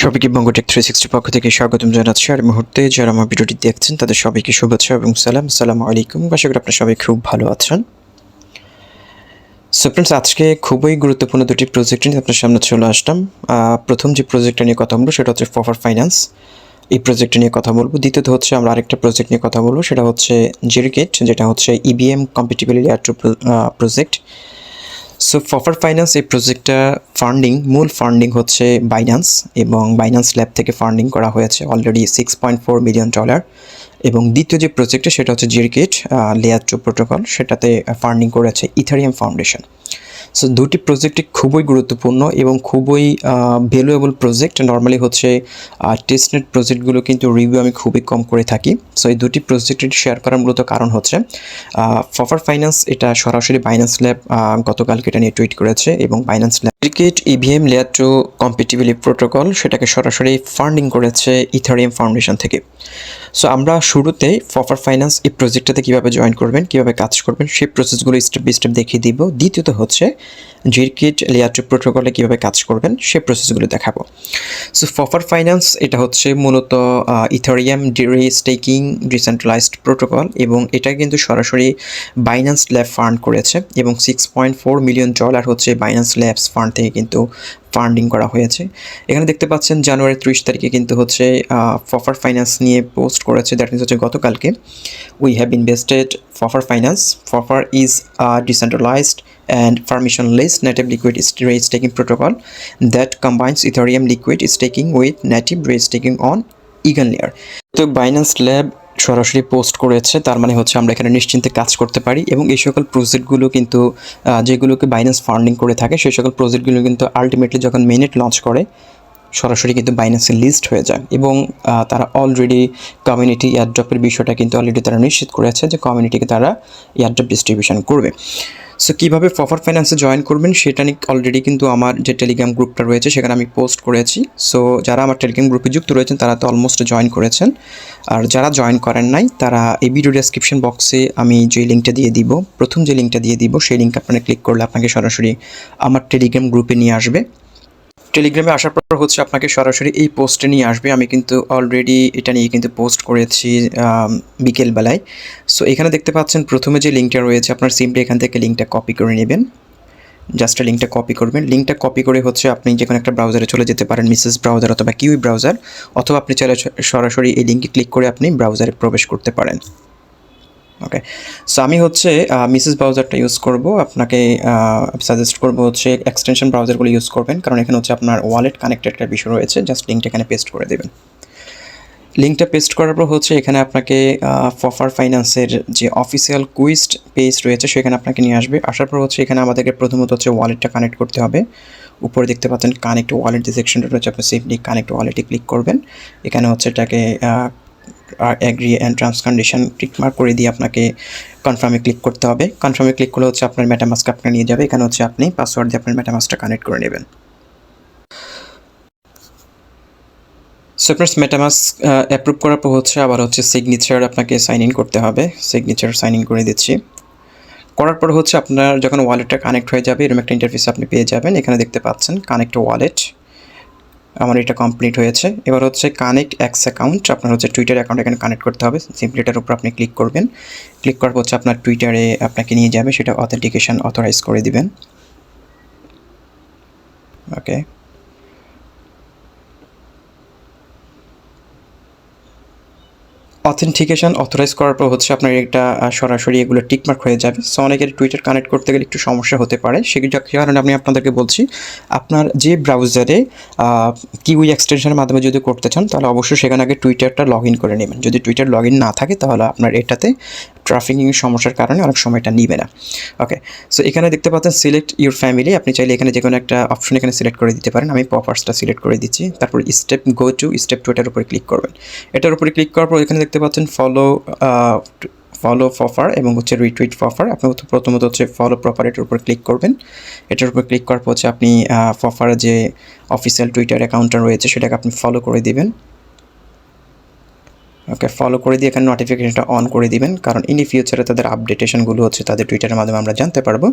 সবাইকে বঙ্গো টেক 360 পক্ষ থেকে স্বাগতম জানাচ্ছি। আর মুহূর্তে যারা আমার ভিডিওটি দেখছেন তাদের সবাইকে শুভেচ্ছা এবং সালাম। আসসালামু আলাইকুম। আশা করি আপনারা সবাই খুব ভালো আছেন। সো ফ্রেন্ডস, আজকে খুবই গুরুত্বপূর্ণ দুটি প্রজেক্ট নিয়ে আপনার সামনে চলে আসলাম। প্রথম যে প্রজেক্টটা নিয়ে কথা বলবো সেটা হচ্ছে ফফার ফাইন্যান্স। এই প্রজেক্টটা নিয়ে কথা বলবো। দ্বিতীয়ত হচ্ছে আমরা আরেকটা প্রজেক্ট নিয়ে কথা বলবো, সেটা হচ্ছে জিরকিট, যেটা হচ্ছে EVM compatible layer 2 project. So Puffer finance এই প্রজেক্টটা মূল ফান্ডিং হচ্ছে বাইন্যান্স, এবং বাইন্যান্স ল্যাব থেকে ফান্ডিং করা হয়েছে অলরেডি $6.4 মিলিয়ন। এবং দ্বিতীয় যে প্রজেক্টটা সেটা হচ্ছে জিরকিট লেয়ার 2 প্রোটোকল, সেটাতে ফান্ডিং করেছে ইথারিয়াম ফাউন্ডেশন। সো দুটি প্রজেক্টই খুবই গুরুত্বপূর্ণ এবং খুবই ভ্যালুয়েবল প্রজেক্ট। নর্মালি হচ্ছে টেস্টনেট প্রজেক্টগুলো কিন্তু রিভিউ আমি খুবই কম করে থাকি। সো এই দুটি প্রজেক্টের শেয়ার করার মূলত কারণ হচ্ছে ফফার ফাইন্যান্স এটা সরাসরি বাইন্যান্স ল্যাব গতকালকে এটা নিয়ে টুইট করেছে, এবং Binance lab Zircuit EVM layer 2 compatibility protocol সেটাকে সরাসরি ফান্ডিং করেছে ইথারিয়াম ফাউন্ডেশন থেকে। সো আমরা শুরুতে ফফার ফাইন্যান্স এই প্রজেক্টটাতে কীভাবে জয়েন করবেন, কীভাবে কাজ করবেন সেই প্রসেসগুলো স্টেপ বাই স্টেপ দেখিয়ে দিব। দ্বিতীয়ত হচ্ছে জিরকিট লেয়ার 2 প্রোটোকলে কীভাবে কাজ করবেন সেই প্রসেসগুলো দেখাবো। সো ফফার ফাইন্যান্স এটা হচ্ছে মূলত ইথারিয়াম স্টেকিং ডিসেন্ট্রালাইজড প্রোটোকল, এবং এটা কিন্তু সরাসরি বাইন্যান্স ল্যাব ফান্ড করেছে, এবং $6.4 মিলিয়ন হচ্ছে বাইন্যান্স ল্যাবস ফান্ড থেকে কিন্তু ফান্ডিং করা হয়েছে। এখানে দেখতে পাচ্ছেন জানুয়ারি 30 তারিখে কিন্তু হচ্ছে ফফার ফাইন্যান্স নিয়ে পোস্ট করেছে, দ্যাট মিনস হচ্ছে গতকালকে। We have invested Puffer finance. Puffer is decentralized and permissionless native liquid rate staking protocol that combines Ethereum liquid staking with native rate staking on Eigen layer. তো Binance Lab সরাসরি post করেছে, তার মানে হচ্ছে আমরা এখানে নিশ্চিন্তে কাজ করতে পারি, এবং এই সকল প্রজেক্টগুলো কিন্তু যেগুলোকে বাইন্যান্স ফান্ডিং করে থাকে সেই সকল প্রজেক্টগুলো কিন্তু আলটিমেটলি যখন মেইননেট লঞ্চ করে সরাসরি কিন্তু বাইন্যান্সে লিস্ট হয়ে যায়, এবং তারা অলরেডি কমিউনিটি এয়ারড্রপের বিষয়টা কিন্তু অলরেডি তারা নিশ্চিত করেছে যে কমিউনিটিকে তারা এয়ারড্রপ ডিস্ট্রিবিউশন করবে। সো কীভাবে ফফার ফাইন্যান্সে জয়েন করবেন সেটা নিয়ে অলরেডি কিন্তু আমার যে টেলিগ্রাম গ্রুপটা রয়েছে সেখানে আমি পোস্ট করেছি। সো যারা আমার টেলিগ্রাম গ্রুপে যুক্ত রয়েছেন তারা তো অলমোস্ট জয়েন করেছেন, আর যারা জয়েন করেন নাই তারা এই ভিডিও ডেসক্রিপশন বক্সে আমি যে লিঙ্কটা দিয়ে দিব, প্রথম যে লিঙ্কটা দিয়ে দিব সেই লিঙ্ক আপনারা ক্লিক করলে আপনাকে সরাসরি আমার টেলিগ্রাম গ্রুপে নিয়ে আসবে। টেলিগ্রামে আসার পর হচ্ছে আপনাকে সরাসরি এই পোস্টে নিয়ে আসবে। আমি কিন্তু অলরেডি এটা নিয়ে কিন্তু পোস্ট করেছি বিকেলবেলায়। সো এখানে দেখতে পাচ্ছেন প্রথমে যে লিঙ্কটা রয়েছে, আপনার সিম্পলি এখান থেকে লিঙ্কটা কপি করে নেবেন। জাস্ট লিঙ্কটা কপি করবেন। লিঙ্কটা কপি করে হচ্ছে আপনি যে কোনো একটা ব্রাউজারে চলে যেতে পারেন, মিসেস ব্রাউজার অথবা কিউই ব্রাউজার, অথবা আপনি চাইলে সরাসরি এই লিঙ্কে ক্লিক করে আপনি ব্রাউজারে প্রবেশ করতে পারেন। ওকে, সো আমি হচ্ছে মিসেস ব্রাউজারটা ইউজ করব। আপনাকে সাজেস্ট করব হচ্ছে এক্সটেনশন ব্রাউজারগুলো ইউজ করবেন, কারণ এখানে হচ্ছে আপনার ওয়ালেট কানেক্টেড একটা বিষয় রয়েছে। জাস্ট লিঙ্কটা এখানে পেস্ট করে দেবেন। লিঙ্কটা পেস্ট করার পর হচ্ছে এখানে আপনাকে ফফার ফাইন্যান্সের যে অফিসিয়াল কুইজ পেজ রয়েছে সেখানে আপনাকে নিয়ে আসবে। আসার পর হচ্ছে এখানে আমাদেরকে প্রথমত হচ্ছে ওয়ালেটটা কানেক্ট করতে হবে। উপরে দেখতে পাচ্ছেন কানেক্ট ওয়ালেট যে সেকশনটা রয়েছে, আপনি সিম্পলি কানেক্ট ওয়ালেটে ক্লিক করবেন। এখানে হচ্ছে এটাকে agree and terms condition tick mark করে দিয়ে আপনাকে কনফার্মে ক্লিক করতে হবে। কনফার্মে ক্লিক করলে হচ্ছে আপনার মেটামাস্ক আপনাকে নিয়ে যাবে। এখানে হচ্ছে আপনি পাসওয়ার্ড দিয়ে আপনার মেটামাস্কটা কানেক্ট করে নেবেন। সো আপনার মেটামাস্ক অ্যাপ্রুভ করার পর হচ্ছে আবার হচ্ছে সিগনেচার আপনাকে সাইন ইন করতে হবে। সিগনেচার সাইন ইন করে দিচ্ছি। করার পর হচ্ছে আপনার যখন ওয়ালেটটা কানেক্ট হয়ে যাবে এরকম একটা ইন্টারফেস আপনি পেয়ে যাবেন। এখানে দেখতে পাচ্ছেন কানেক্ট ওয়ালেট, আমার এটা কমপ্লিট হয়েছে। এবার হচ্ছে কানেক্ট এক্স অ্যাকাউন্ট, আপনার হচ্ছে টুইটার অ্যাকাউন্ট এখানে কানেক্ট করতে হবে। সিম্পলি এটার উপর আপনি ক্লিক করবেন। ক্লিক করার পর হচ্ছে আপনার টুইটারে আপনাকে নিয়ে যাবে, সেটা অথেন্টিকেশন অথরাইজ করে দিবেন। ওকে, অথেন্টিকেশন অথরাইজ করার পর হচ্ছে আপনার এটা সরাসরি এগুলো টিকমার্ক হয়ে যাবে। সো অনেকের টুইটার কানেক্ট করতে গেলে একটু সমস্যা হতে পারে, সেগুলো কারণে আমি আপনাদেরকে বলছি আপনার যে ব্রাউজারে কিউই এক্সটেনশনের মাধ্যমে যদি করতে চান তাহলে অবশ্যই সেখানে আগে টুইটারটা লগ ইন করে নেবেন। যদি টুইটার লগ ইন না থাকে তাহলে আপনার এটাতে ট্রাফিকিংয়ের সমস্যার কারণে অনেক সময় এটা নিবে না। ওকে, সো এখানে দেখতে পাচ্ছেন সিলেক্ট ইউর ফ্যামিলি, আপনি চাইলে এখানে যে কোনো একটা অপশন এখানে সিলেক্ট করে দিতে পারেন। আমি পপার্সটা সিলেক্ট করে দিচ্ছি। তারপর স্টেপ টু এটার উপরে ক্লিক করবেন। এটার উপরে ক্লিক করার পর এখানে দেখতে পাচ্ছেন ফলো ফফার এবং হচ্ছে রিটুইট ফফার। আপনি প্রথমত হচ্ছে ফলো প্রপার এটার উপর ক্লিক করবেন। এটার উপর ক্লিক করার পর হচ্ছে আপনি ফফারের যে অফিসিয়াল টুইটার অ্যাকাউন্টটা রয়েছে সেটাকে আপনি ফলো করে দিবেন। ওকে, ফলো করে দিয়ে এখানে নোটিফিকেশনটা অন করে দিবেন, কারণ ইন ফিউচারে তাদের আপডেটেশনগুলো হচ্ছে তাদের টুইটারের মাধ্যমে আমরা জানতে পারবো।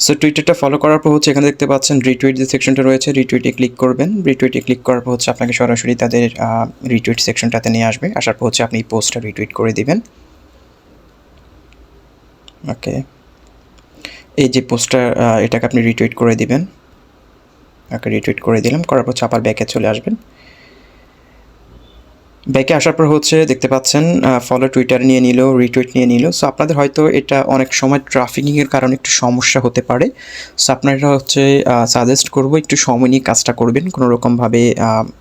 সো টুইটারটা ফলো করার পর হচ্ছে এখানে দেখতে পাচ্ছেন রিটুইট যে সেকশনটা রয়েছে, রিটুইটে ক্লিক করবেন। রিটুইটে ক্লিক করার পর হচ্ছে আপনাকে সরাসরি তাদের রিটুইট সেকশনটাতে নিয়ে আসবে। আসার পর হচ্ছে আপনি এই পোস্টটা রিটুইট করে দিবেন। ওকে, এই যে পোস্টটা এটাকে আপনি রিটুইট করে দিবেন। ওকে, রিটুইট করে দিলাম। করার পর আবার ব্যাকে চলে আসবেন। ব্যাকে আসার পর হচ্ছে দেখতে পাচ্ছেন ফলো টুইটার নিয়ে নিল, রিটুইট নিয়ে নিল। সো আপনাদের হয়তো এটা অনেক সময় ট্রাফিকিংয়ের কারণে একটু সমস্যা হতে পারে। সো আপনারা হচ্ছে সাজেস্ট করব একটু সময় নিয়ে কাজটা করবেন, কোনো রকমভাবে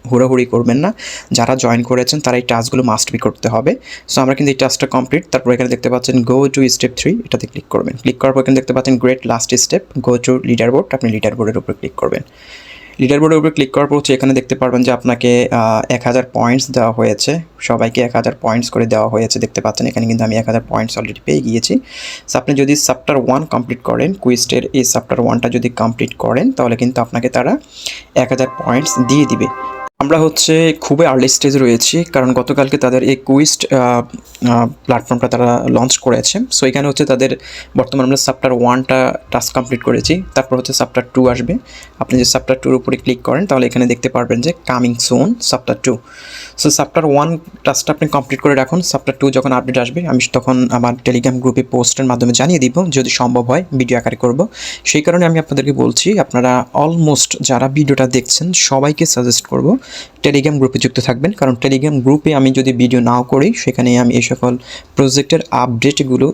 হুড়োহুড়ি করবেন না। যারা জয়েন করেছেন তারা এই টাস্কগুলো মাস্ট বি করতে হবে। সো আমরা কিন্তু এই টাস্কটা কমপ্লিট। তারপর এখানে দেখতে পাচ্ছেন গো টু স্টেপ 3, এটাতে ক্লিক করবেন। ক্লিক করার পর এখানে দেখতে পাচ্ছেন great last step, go to leader board. আপনি লিডার বোর্ডের উপর ক্লিক করবেন। লিডার বোর্ডের উপরে ক্লিক করার পর হচ্ছে এখানে দেখতে পারবেন যে আপনাকে 1000 পয়েন্টস দেওয়া হয়েছে। সবাইকে 1000 পয়েন্টস করে দেওয়া হয়েছে, দেখতে পাচ্ছেন এখানে কিন্তু আমি 1000 পয়েন্টস অলরেডি পেয়ে গিয়েছি। সো আপনি যদি চ্যাপ্টার 1 কমপ্লিট করেন, কুইস্টের এই চ্যাপ্টার 1টা যদি কমপ্লিট করেন, তাহলে কিন্তু আপনাকে তারা 1000 পয়েন্টস দিয়ে দিবে। আমরা হচ্ছে খুবই আর্লি স্টেজে রয়েছি, কারণ গতকালকে তাদের এই কুইস্ট প্ল্যাটফর্মটা তারা লঞ্চ করেছে। সো এখানে হচ্ছে তাদের বর্তমানে আমরা চ্যাপ্টার 1টা টাস্ক কমপ্লিট করেছি। তারপর হচ্ছে চ্যাপ্টার 2 আসবে। আপনি যে চ্যাপ্টার 2-র উপরে ক্লিক করেন, তাহলে এখানে দেখতে পারবেন যে coming soon chapter 2। So chapter 1 টাস্কটা আপনি কমপ্লিট করে রাখুন। চ্যাপ্টার 2 যখন আপডেট আসবে, আমি তখন আমার টেলিগ্রাম গ্রুপে পোস্টের মাধ্যমে জানিয়ে দিব, যদি সম্ভব হয় ভিডিও আকারে করব। সেই কারণে আমি আপনাদেরকে বলছি, আপনারা অলমোস্ট যারা ভিডিওটা দেখছেন সবাইকে সাজেস্ট করব টেলিগ্রাম গ্রুপে যুক্ত থাকবেন। কারণ টেলিগ্রাম গ্রুপে আমি যদি ভিডিও নাও করি, সেখানে আমি এই সকল প্রজেক্টের আপডেটগুলো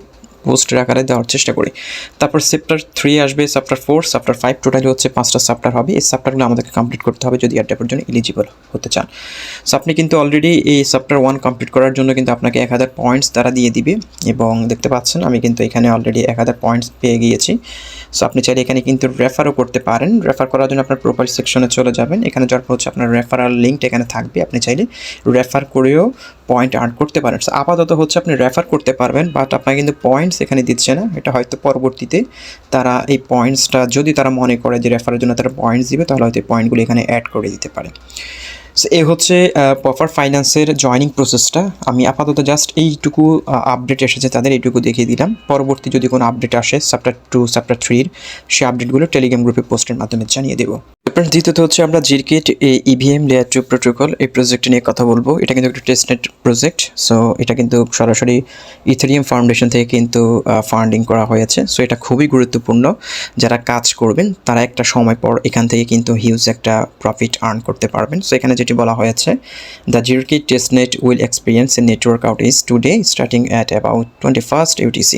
পোস্টের আকারে দেওয়ার চেষ্টা করি। তারপর চ্যাপ্টার 3 আসবে, চ্যাপ্টার 4, চ্যাপ্টার 5, টোটালি হচ্ছে 5টা চ্যাপ্টার হবে। এই চ্যাপ্টারগুলো আমাদেরকে কমপ্লিট করতে হবে যদি অ্যাডাপ্টের জন্য এলিজিবল হতে চান। সো আপনি কিন্তু অলরেডি এই চ্যাপ্টার 1 কমপ্লিট করার জন্য কিন্তু আপনাকে 1000 পয়েন্টস তারা দিয়ে দিবে। এবং দেখতে পাচ্ছেন আমি কিন্তু এখানে অলরেডি 1000 পয়েন্টস পেয়ে গিয়েছি। সো আপনি চাইলে এখানে কিন্তু রেফারও করতে পারেন। রেফার করার জন্য আপনার প্রোফাইল সেকশনে চলে যাবেন। এখানে যাওয়ার পর হচ্ছে আপনার রেফারাল লিঙ্কটা এখানে থাকবে, আপনি চাইলে রেফার করেও পয়েন্ট আর্ন করতে পারেন। সো আপাতত হচ্ছে আপনি রেফার করতে পারবেন, বাট আপনার কিন্তু পয়েন্টস এখানে দিচ্ছে না। এটা হয়তো পরবর্তীতে তারা এই পয়েন্টসটা যদি তারা মনে করে যে রেফারের জন্য তারা পয়েন্টস দিবে, তাহলে হয়তো এই পয়েন্টগুলো এখানে অ্যাড করে দিতে পারে। সো এই হচ্ছে প্রপার ফাইন্যান্সের জয়নিং প্রসেসটা। আমি আপাতত জাস্ট এইটুকু আপডেট এসেছে তাদের, এইটুকু দেখিয়ে দিলাম। পরবর্তী যদি কোনো আপডেট আসে চ্যাপ্টার 2, চ্যাপ্টার 3-র, সেই আপডেটগুলো টেলিগ্রাম গ্রুপে পোস্টের মাধ্যমে জানিয়ে দেবো। দ্বিতীয়ত হচ্ছে আমরা জিরকিট ইভিএম লেয়ার 2 প্রোটোকল এই প্রজেক্ট নিয়ে কথা বলবো। এটা কিন্তু একটা টেস্টনেট প্রজেক্ট। সো এটা কিন্তু সরাসরি ইথেরিয়াম ফাউন্ডেশন থেকে কিন্তু ফান্ডিং করা হয়েছে। সো এটা খুবই গুরুত্বপূর্ণ। যারা কাজ করবেন তারা একটা সময় পর এখান থেকে কিন্তু হিউজ একটা প্রফিট আর্ন করতে পারবেন। সো এখানে যেটি বলা হয়েছে, the Zircuit testnet will experience a network outage today starting at about 21st UTC।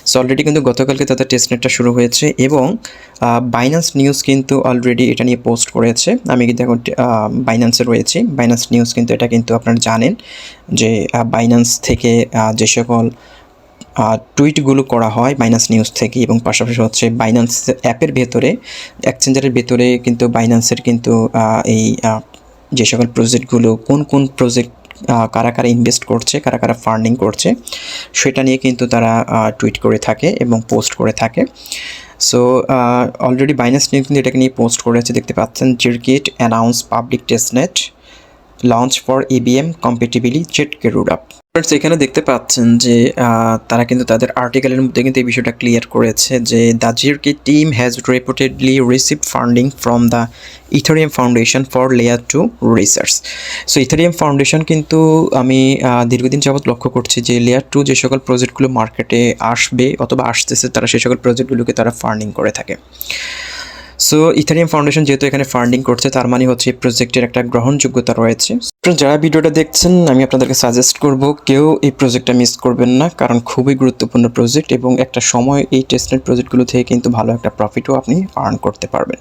So already কিন্তু গতকালকে তাদের টেস্টনেটটা শুরু হয়েছে এবং বাইন্যান্স নিউজ কিন্তু অলরেডি এটা নিয়ে পোস্ট করেছে। আমি কিন্তু এখন বাইন্যান্সে রয়েছি। বাইন্যান্স নিউজ কিন্তু এটা কিন্তু আপনারা জানেন যে বাইন্যান্স থেকে যে সকল টুইটগুলো করা হয় বাইন্যান্স নিউজ থেকে, এবং পাশাপাশি হচ্ছে বাইন্যান্স অ্যাপের ভেতরে, এক্সচেঞ্জারের ভেতরে কিন্তু বাইন্যান্সের কিন্তু এই যে সকল প্রজেক্টগুলো, কোন কোন প্রজেক্ট কারা কারা ইনভেস্ট করছে, কারা কারা ফান্ডিং করছে, সেটা নিয়ে কিন্তু তারা টুইট করে থাকে এবং পোস্ট করে থাকে। সো অলরেডি বাইন্যান্স নিউজ কিন্তু এটাকে নিয়ে পোস্ট করেছে, দেখতে পাচ্ছেন। Zircuit announce public testnet launch for EVM compatible Z K roll up. এখানে দেখতে পাচ্ছেন যে তারা কিন্তু তাদের আর্টিকেলের মধ্যে কিন্তু এই বিষয়টা ক্লিয়ার করেছে যে the Zircuit team has reputedly received funding from the Ethereum foundation for layer 2 research. So Ethereum foundation কিন্তু আমি দীর্ঘদিন যাবৎ লক্ষ্য করছি যে লেয়ার 2 যে সকল প্রজেক্টগুলো মার্কেটে আসবে অথবা আসতেছে, তারা সেই সকল প্রজেক্টগুলোকে তারা ফান্ডিং করে থাকে। সো ইথেরিয়াম ফাউন্ডেশন যেহেতু এখানে ফান্ডিং করছে, তার মানে হচ্ছে এই প্রজেক্টের একটা গ্রহণযোগ্যতা রয়েছে। যারা ভিডিওটা দেখছেন, আমি আপনাদেরকে সাজেস্ট করব কেউ এই প্রজেক্টটা মিস করবেন না, কারণ খুবই গুরুত্বপূর্ণ প্রজেক্ট এবং একটা সময় এই টেস্টনেট প্রজেক্টগুলো থেকে কিন্তু ভালো একটা প্রফিটও আপনি আর্ন করতে পারবেন।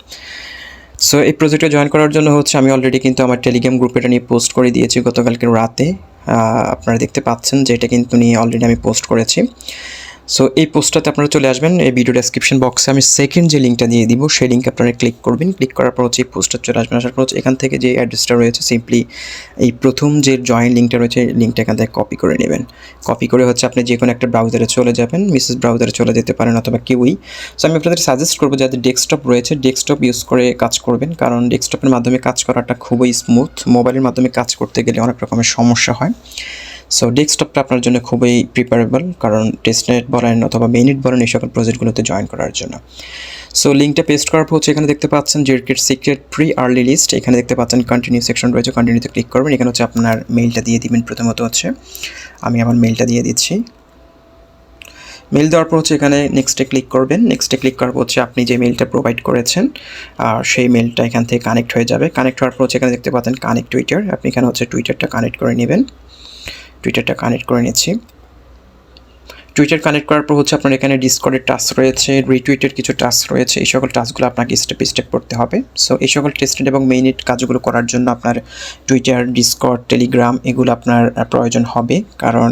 সো এই প্রজেক্টে জয়েন করার জন্য হচ্ছে আমি অলরেডি কিন্তু আমার টেলিগ্রাম গ্রুপে এটা নিয়ে পোস্ট করে দিয়েছি গতকালকে রাতে। আপনারা দেখতে পাচ্ছেন যে এটা কিন্তু নিয়ে অলরেডি আমি পোস্ট করেছি। সো এই পোস্টটাতে আপনারা চলে আসবেন। এই ভিডিও ডেসক্রিপশন বক্সে আমি সেকেন্ড যে লিঙ্কটা দিয়ে দিব, সেই লিঙ্কে আপনারা ক্লিক করবেন। ক্লিক করার পর হচ্ছে এই পোস্টটা চলে আসবেন। আসার পর হচ্ছে এখান থেকে যে অ্যাড্রেসটা রয়েছে, সিম্পলি এই প্রথম যে জয়েন লিঙ্কটা রয়েছে, লিঙ্কটা এখান থেকে কপি করে নেবেন। কপি করে হচ্ছে আপনি যে কোনো একটা ব্রাউজারে চলে যাবেন, মিসেস ব্রাউজারে চলে যেতে পারেন অথবা কিউই। সো আমি আপনাদের সাজেস্ট করবো যাদের ডেস্কটপ রয়েছে, ডেস্কটপ ইউজ করে কাজ করবেন, কারণ ডেস্কটপের মাধ্যমে কাজ করাটা খুবই স্মুথ। মোবাইলের মাধ্যমে কাজ করতে গেলে অনেক রকমের সমস্যা হয়। সো ডেস্কটপটা আপনার জন্য খুবই প্রিপারেবল, কারণ টেস্টনেট বলেন অথবা মেইননেট বলেন এই সকল প্রজেক্টগুলোতে জয়েন করার জন্য। সো লিঙ্কটা পেস্ট করার পর হচ্ছে এখানে দেখতে পাচ্ছেন জিরকিট সিক্রেট প্রি আর্লি লিস্ট, এখানে দেখতে পাচ্ছেন কন্টিনিউ সেকশন রয়েছে, কন্টিনিউতে ক্লিক করবেন। এখানে হচ্ছে আপনার মেইলটা দিয়ে দিবেন। প্রথমত হচ্ছে আমি আমার মেইলটা দিয়ে দিচ্ছি। মেল দেওয়ার পর হচ্ছে এখানে নেক্সটে ক্লিক করবেন। নেক্সটে ক্লিক করার পর হচ্ছে আপনি যে মেলটা প্রোভাইড করেছেন আর সেই মেলটা এখান থেকে কানেক্ট হয়ে যাবে। কানেক্ট হওয়ার পর হচ্ছে এখানে দেখতে পাচ্ছেন কানেক্ট টুইটার, আপনি এখানে হচ্ছে টুইটারটা কানেক্ট করে নেবেন। টুইটারটা কানেক্ট করে নিচ্ছি। টুইটার কানেক্ট করার পর হচ্ছে আপনার এখানে ডিসকর্ডের টাস্ক রয়েছে, রিটুইটের কিছু টাস্ক রয়েছে, এই সকল টাস্কগুলো আপনাকে স্টেপ স্টেপ করতে হবে। সো এই সকল টেস্টেড এবং মেইননেট কাজগুলো করার জন্য আপনার টুইটার, ডিসকর্ড, টেলিগ্রাম এগুলো আপনার প্রয়োজন হবে, কারণ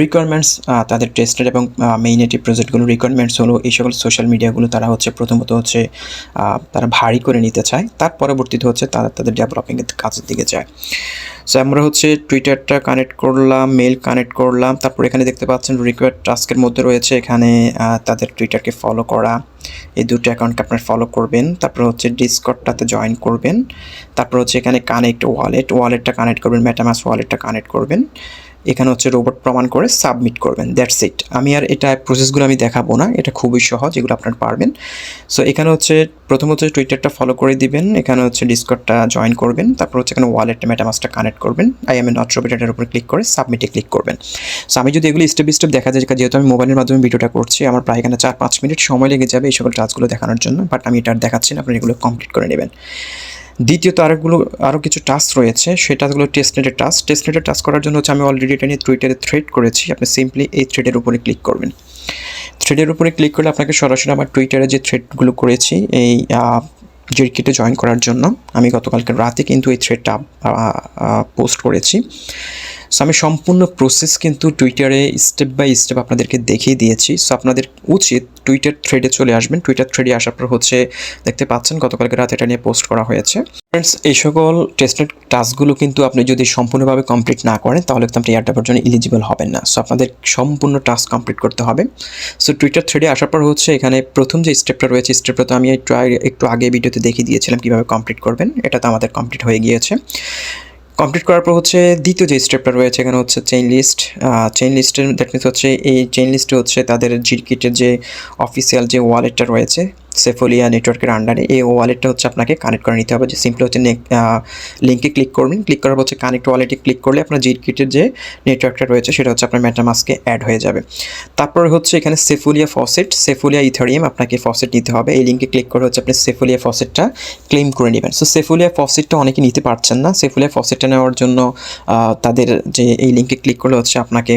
রিকোয়ারমেন্টস তাদের টেস্টেড এবং মেইননেট প্রজেক্টগুলো রিকোয়ারমেন্টস হলো এই সকল সোশ্যাল মিডিয়াগুলো তারা হচ্ছে প্রথমত হচ্ছে তারা ভারী করে নিতে চায়, তার পরবর্তীতে হচ্ছে তারা তাদের ডেভেলপিংয়ের কাজের দিকে যায়। সো আমরা হচ্ছে টুইটারটা কানেক্ট করলাম, মেল কানেক্ট করলাম, তারপর এখানে দেখতে পাচ্ছেন রিকোয়ার্ড টাস্কের মধ্যে রয়েছে এখানে তাদের টুইটারকে ফলো করা, এই দুটো অ্যাকাউন্টকে আপনার ফলো করবেন। তারপর হচ্ছে ডিসকর্ডটাতে জয়েন করবেন। তারপর হচ্ছে এখানে কানেক্ট ওয়ালেটটা কানেক্ট করবেন, মেটামাস্ক ওয়ালেটটা কানেক্ট করবেন। এখানে হচ্ছে রোবট প্রমাণ করে সাবমিট করবেন, দ্যাটস ইট। আমি আর এটা প্রসেসগুলো আমি দেখাবো না, এটা খুবই সহজ, এগুলো আপনারা পারবেন। সো এখানে হচ্ছে প্রথম হচ্ছে টুইটারটা ফলো করে দিবেন, এখানে হচ্ছে ডিসকর্ডটা জয়েন করবেন, তারপর হচ্ছে এখানে ওয়ালেটটা মেটামাস্কটা কানেক্ট করবেন, I M A not robot এটার উপর ক্লিক করে সাবমিটে ক্লিক করবেন। সো আমি যদি এগুলো স্টেপ বাই স্টেপ দেখা যায়, যেহেতু আমি মোবাইলের মাধ্যমে ভিডিওটা করছি, আমার প্রায় এখানে 4-5 মিনিট সময় লেগে যাবে এই সকল টাস্কগুলো দেখানোর জন্য, বাট আমি এটা আর দেখাচ্ছি না, আপনারা এগুলো কমপ্লিট করে নেবেন। দ্বিতীয়ত আরও কিছু টাস্ক রয়েছে, সেই টাস্কগুলো টেস্টনেটের টাস্ক করার জন্য হচ্ছে আমি অলরেডি এটা নিয়ে টুইটারে থ্রেড করেছি। আপনি সিম্পলি এই থ্রেডের উপরে ক্লিক করবেন। থ্রেডের উপরে ক্লিক করলে আপনাকে সরাসরি আমার টুইটারে যে থ্রেডগুলো করেছি এই জিরকিটে জয়েন করার জন্য, আমি গতকালকে রাতে কিন্তু এই থ্রেডটা পোস্ট করেছি। সো আমি সম্পূর্ণ প্রসেস কিন্তু টুইটারে স্টেপ বাই স্টেপ আপনাদেরকে দেখিয়ে দিয়েছি। সো আপনাদের উচিত টুইটার থ্রেডে চলে আসবেন। টুইটার থ্রেডে আসার পর হচ্ছে দেখতে পাচ্ছেন গতকালকে রাতে এটা নিয়ে পোস্ট করা হয়েছে। ফ্রেন্ডস, এই সকল টেস্টেড টাস্কগুলো কিন্তু আপনি যদি সম্পূর্ণভাবে কমপ্লিট না করেন তাহলে কিন্তু আপনি এয়ারড্রপের জন্য এলিজিবল হবেন না। সো আপনাদের সম্পূর্ণ টাস্ক কমপ্লিট করতে হবে। সো টুইটার থ্রেডে আসার পর হচ্ছে এখানে প্রথম যে স্টেপটা রয়েছে, স্টেপটা তো আমি একটু আগে ভিডিওতে দেখিয়ে দিয়েছিলাম কীভাবে কমপ্লিট করবেন। এটা তো আমাদের কমপ্লিট হয়ে গিয়েছে। কমপ্লিট করার পর হচ্ছে দ্বিতীয় যে স্টেপটা রয়েছে এখানে হচ্ছে চেইন লিস্টের দ্যাট মিনস হচ্ছে এই চেইন লিস্টে হচ্ছে তাদের জিরকিটের যে অফিসিয়াল যে ওয়ালেটটা রয়েছে সেফোলিয়া নেটওয়ার্কের আন্ডারে, এই ওয়ালেটটা হচ্ছে আপনাকে কানেক্ট করে নিতে হবে। যে সিম্পলি হচ্ছে লিঙ্কে ক্লিক করবেন, ক্লিক করার পর হচ্ছে কানেক্ট ওয়ালেটে ক্লিক করলে আপনার জিরকিটের যে নেটওয়ার্কটা রয়েছে সেটা হচ্ছে আপনার মেটামাস্কে অ্যাড হয়ে যাবে। তারপর হচ্ছে এখানে সেফোলিয়া ইথারিয়াম আপনাকে ফসেট নিতে হবে। এই লিঙ্কে ক্লিক করে হচ্ছে আপনি সেফোলিয়া ফসেটটা ক্লেম করে নেবেন। সো সেফোলিয়া ফসেটটা অনেকে নিতে পারছেন না। সেফোলিয়া ফসেটটা নেওয়ার জন্য তাদের যে এই লিঙ্কে ক্লিক করলে হচ্ছে আপনাকে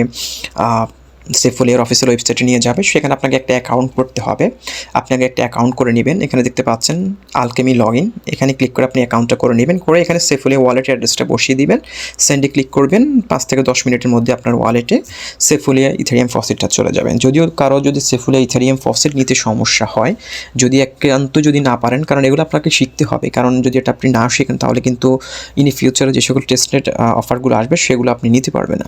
সেফোলিয়ার অফিসিয়াল ওয়েবসাইটে নিয়ে যাবে, সেখানে আপনাকে একটা অ্যাকাউন্ট করতে হবে। আপনাকে একটা অ্যাকাউন্ট করে নেবেন। এখানে দেখতে পাচ্ছেন আলকেমি লগ ইন, এখানে ক্লিক করে আপনি অ্যাকাউন্টটা করে নেবেন। করে এখানে সেফোলিয়া ওয়ালেটের অ্যাড্রেসটা বসিয়ে দিবেন, সেন্ডে ক্লিক করবেন। 5 থেকে 10 মিনিটের মধ্যে আপনার ওয়ালেটে সেফোলিয়া ইথেরিয়াম ফসেটটা চলে যাবেন। যদিও কারো যদি সেফোলিয়া ইথেরিয়াম ফসেট নিতে সমস্যা হয়, যদি একান্ত যদি না পারেন, কারণ এগুলো আপনাকে শিখতে হবে, কারণ যদি এটা আপনি না শিখেন তাহলে কিন্তু ইন ফিউচারে যে সকল টেস্টনেট অফারগুলো আসবে সেগুলো আপনি নিতে পারবেন না।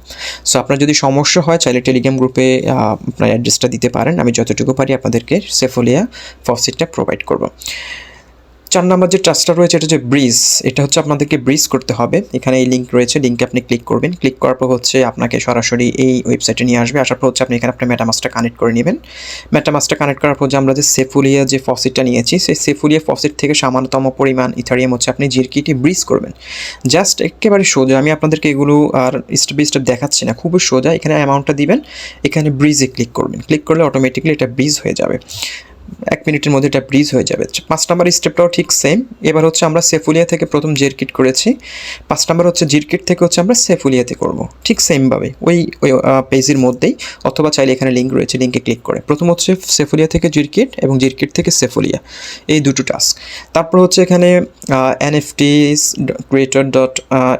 সো আপনার যদি সমস্যা হয় চাইলে টেলিগ্রাম গ্রুপে আপনার অ্যাড্রেসটা দিতে পারেন, আমি যতটুকু পারি আপনাদেরকে সেফোলিয়া ফসেটটা প্রোভাইড করব। 4 নম্বর যে টাস্কটা রয়েছে এটা হচ্ছে ব্রিজ। এটা হচ্ছে আপনাদেরকে ব্রিজ করতে হবে। এখানে এই লিঙ্ক রয়েছে, লিঙ্কে আপনি ক্লিক করবেন। ক্লিক করার পর হচ্ছে আপনাকে সরাসরি এই ওয়েবসাইটে নিয়ে আসবে। আসার পর হচ্ছে আপনি এখানে আপনার মেটামাস্কটা কানেক্ট করে নেবেন। মেটামাস্কটা কানেক্ট করার পর যে আমরা যে সেফোলিয়া যে ফসেটটা নিয়েছি সেই সেফোলিয়া ফসেট থেকে সামান্যতম পরিমাণ ইথারিয়াম হচ্ছে আপনি জিরকিটে ব্রিজ করবেন। জাস্ট একেবারে সোজা, আমি আপনাদেরকে এগুলো আর স্টেপ বাই স্টেপ দেখাচ্ছি না, খুবই সোজা। এখানে অ্যামাউন্টটা দিবেন, এখানে ব্রিজে ক্লিক করবেন। ক্লিক করলে অটোমেটিকলি এটা ব্রিজ হয়ে যাবে। 1 মিনিটের মধ্যে এটা ব্রিজ হয়ে যাবে। 5 নম্বর স্টেপটাও ঠিক সেম। এবার হচ্ছে আমরা সেফোলিয়া থেকে প্রথম জিরকিট করেছি, 5 নম্বর হচ্ছে জিরকিট থেকে হচ্ছে আমরা সেফোলিয়াতে করব, ঠিক সেমভাবে ওই পেজের মধ্যেই, অথবা চাইলে এখানে লিঙ্ক রয়েছে, লিঙ্কে ক্লিক করে প্রথম হচ্ছে সেফোলিয়া থেকে জিরকিট এবং জিরকিট থেকে সেফোলিয়া, এই দুটো টাস্ক। তারপর হচ্ছে এখানে এনএফটিস ক্রিয়েটর ডট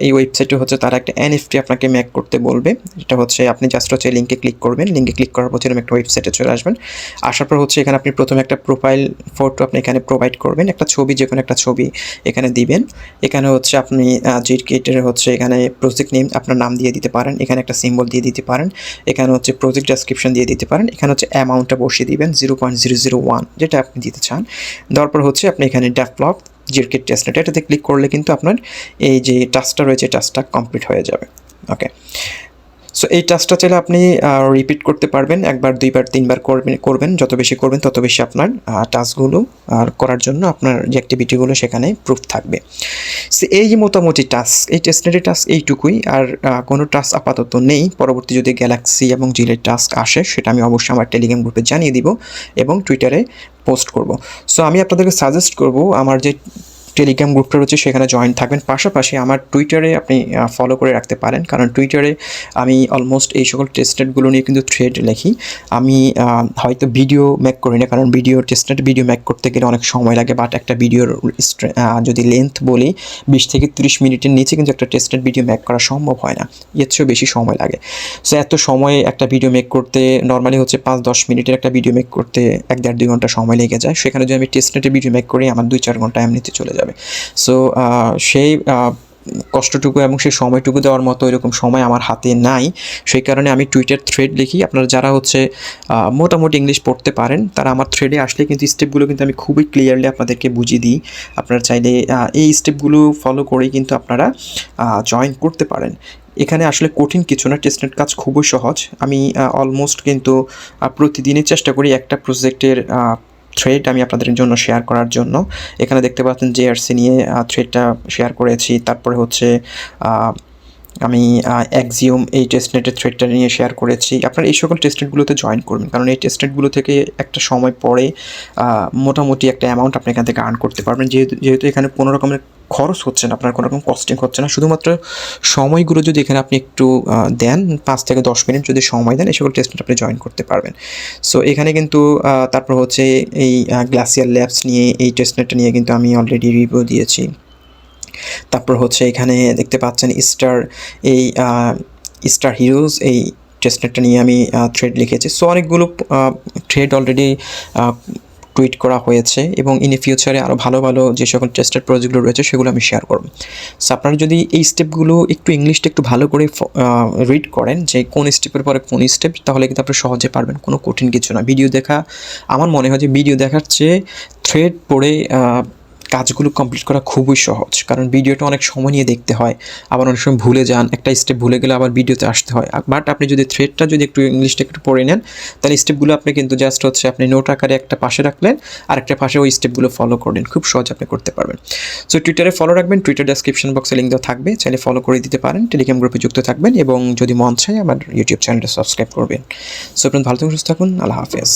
এই ওয়েবসাইটে হচ্ছে তারা একটা এনএফটি আপনাকে মেক করতে বলবে। এটা হচ্ছে আপনি জাস্ট হচ্ছে লিঙ্কে ক্লিক করবেন, লিঙ্কে ক্লিক করার পর এরকম একটা ওয়েবসাইটে চলে আসবেন। আসার পর হচ্ছে এখানে আপনি প্রথমে একটা প্রোফাইল ফটো আপনি এখানে প্রোভাইড করবেন, একটা ছবি, যে কোনো একটা ছবি এখানে দিবেন। এখানে হচ্ছে আপনি জিরকিটের হচ্ছে এখানে প্রজেক্ট নেম আপনার নাম দিয়ে দিতে পারেন, এখানে একটা সিম্বল দিয়ে দিতে পারেন, এখানে হচ্ছে প্রজেক্ট ডেসক্রিপশন দিয়ে দিতে পারেন, এখানে হচ্ছে অ্যামাউন্টটা বসিয়ে দিবেন 0.001 যেটা আপনি দিতে চান। দেওয়ার পর হচ্ছে আপনি এখানে ডেভেলপ জিরকিট টেস্টনেট এটাতে ক্লিক করলে কিন্তু আপনার এই যে টাস্কটা রয়েছে টাস্কটা কমপ্লিট হয়ে যাবে। ওকে, সো এই টাস্কটা চাইলে আপনি রিপিট করতে পারবেন, একবার, দুইবার, তিনবার করবেন, যত বেশি করবেন তত বেশি আপনার টাস্কগুলো করার জন্য আপনার যে অ্যাক্টিভিটিগুলো সেখানে প্রুফ থাকবে। সো এই যে মোটামুটি টাস্ক, এই টেস্টনেটের টাস্ক এইটুকুই, আর কোনো টাস্ক আপাতত নেই। পরবর্তী যদি গ্যালাক্সি এবং জিলের টাস্ক আসে সেটা আমি অবশ্যই আমার টেলিগ্রাম গ্রুপে জানিয়ে দিব এবং টুইটারে পোস্ট করব। সো আমি আপনাদেরকে সাজেস্ট করব আমার যে টেলিগ্রাম গ্রুপটা রয়েছে সেখানে জয়েন থাকবেন, পাশাপাশি আমার টুইটারে আপনি ফলো করে রাখতে পারেন, কারণ টুইটারে আমি অলমোস্ট এই সকল টেস্টনেটগুলো নিয়ে কিন্তু থ্রেড লিখি। আমি হয়তো ভিডিও মেক করি না, কারণ টেস্টনেট ভিডিও মেক করতে গেলে অনেক সময় লাগে, বাট একটা ভিডিওর যদি লেন্থ বলি 20 থেকে 30 মিনিটের নিচে কিন্তু একটা টেস্টনেট ভিডিও মেক করা সম্ভব হয় না, এর চেয়েও বেশি সময় লাগে। সো এত সময় একটা ভিডিও মেক করতে নর্মালি হচ্ছে 5-10 মিনিটের একটা ভিডিও মেক করতে 1-1.5-2 ঘন্টা সময় লেগে যায়, সেখানে যদি আমি টেস্টনেটের ভিডিও মেক করি আমার 2-4 ঘন্টা এমনিতে চলে যাবে। সো সেই কষ্টটুকু এবং সেই সময়টুকু দেওয়ার মতো এরকম সময় আমার হাতে নাই, সেই কারণে আমি টুইটার থ্রেড লিখি। আপনারা যারা হচ্ছে মোটামুটি ইংলিশ পড়তে পারেন তারা আমার থ্রেডে আসলে কিন্তু স্টেপগুলো কিন্তু আমি খুবই ক্লিয়ারলি আপনাদেরকে বুঝিয়ে দিই। আপনারা চাইলে এই স্টেপগুলো ফলো করেই কিন্তু আপনারা জয়েন করতে পারেন। এখানে আসলে কঠিন কিছু না, টেস্টনেট কাজ খুবই সহজ। আমি অলমোস্ট কিন্তু প্রতিদিনই চেষ্টা করি একটা প্রজেক্টের থ্রেড আমি আপনাদের জন্য শেয়ার করার জন্য। এখানে দেখতে পাচ্ছেন জেআরসি নিয়ে থ্রেডটা শেয়ার করেছি, তারপরে হচ্ছে আমি অ্যাক্সিওম এই টেস্টনেটের থ্রেডটা নিয়ে শেয়ার করেছি। আপনারা এই সকল টেস্টনেটগুলোতে জয়েন করবেন, কারণ এই টেস্টনেটগুলো থেকে একটা সময় পরে মোটামুটি একটা অ্যামাউন্ট আপনি এখান থেকে আর্ন করতে পারবেন, যেহেতু এখানে কোনো রকমের খরচ হচ্ছে না, আপনার কোনো রকম কস্টিং হচ্ছে না, শুধুমাত্র সময়গুলো যদি এখানে আপনি একটু দেন, 5 থেকে 10 মিনিট যদি সময় দেন এই সকল টেস্টনেট আপনি জয়েন করতে পারবেন। সো এখানে কিন্তু তারপর হচ্ছে এই গ্লাসিয়ার ল্যাবস নিয়ে এই টেস্টনেটটা নিয়ে কিন্তু আমি অলরেডি রিভিউ দিয়েছি। তারপর হচ্ছে এখানে দেখতে পাচ্ছেন এই স্টার হিরোজ এই টেস্টনেটটা নিয়ে আমি থ্রেড লিখেছি। সো অনেকগুলো থ্রেড অলরেডি টুইট করা হয়েছে এবং ইন ফিউচারে আরও ভালো ভালো যে সকল টেস্টেড প্রজেক্টগুলো রয়েছে সেগুলো আমি শেয়ার করব। সো আপনারা যদি এই স্টেপগুলো একটু ইংলিশটা একটু ভালো করে রিড করেন যে কোন স্টেপের পরে কোন স্টেপ, তাহলে কিন্তু আপনি সহজে পারবেন, কোনো কঠিন কিছু না। ভিডিও দেখা, আমার মনে হয় যে ভিডিও দেখার চেয়ে থ্রেড পড়ে কাজগুলো কমপ্লিট করা খুবই সহজ, কারণ ভিডিওটা অনেক সময় নিয়ে দেখতে হয়, আবার অনেক সময় ভুলে যান, একটা স্টেপ ভুলে গেলে আবার ভিডিওতে আসতে হয়। বাট আপনি যদি থ্রেডটা যদি একটু ইংলিশটা একটু পড়ে নেন তাহলে স্টেপগুলো আপনি কিন্তু জাস্ট হচ্ছে আপনি নোট আকারে একটা পাশে রাখলেন আর একটা পাশে ওই স্টেপগুলো ফলো করলেন, খুব সহজ আপনি করতে পারবেন। সো টুইটারে ফলো রাখবেন, টুইটার ডেসক্রিপশন বক্সে লিঙ্ক দেওয়া থাকবে, চাইলে ফলো করে দিতে পারেন, টেলিগ্রাম গ্রুপে যুক্ত থাকবেন এবং যদি মন চায় আমার ইউটিউব চ্যানেলটা সাবস্ক্রাইব করবেন। সো আপনার ভালো থাকুন, সুস্থ থাকুন, আল্লাহ হাফেজ।